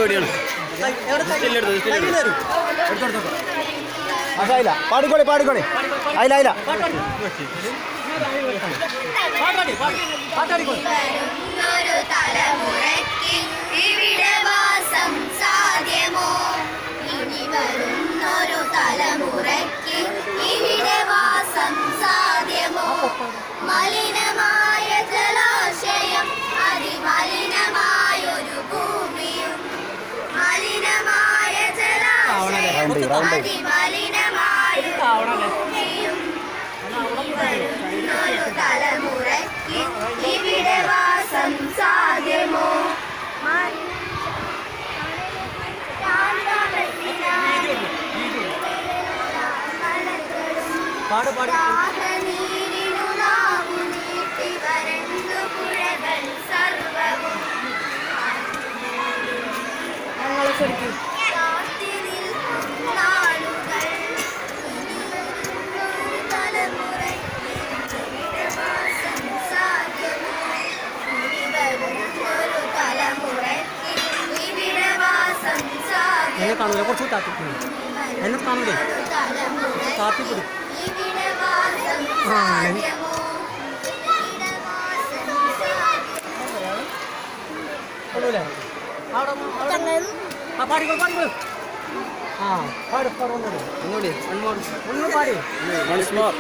പരിപാടിയാണ്. പാടിക്കോളി പാടിക്കോളി. അയില അയില മലിനമായ ജലാശയം അതിമലിനമായൊരു ഭൂമിയും മലിനമായ ജലാശയം അതിമലിനമായൊരു ഭൂമിയും ഒരു തലമുറയ്ക്ക് ഇവിടെ വാസം സാധ്യമോ? എന്നെ കാണൂല, കുറച്ച് താത്തി എന്നെ കാണൂലേ, താത്തിപ്പൊടി. പാടിക്കോളൂ പാടിക്കോളൂ. ആ പാടി പാടുന്നു. ഒന്നുകൂടി ഒന്ന് പാടി. once more.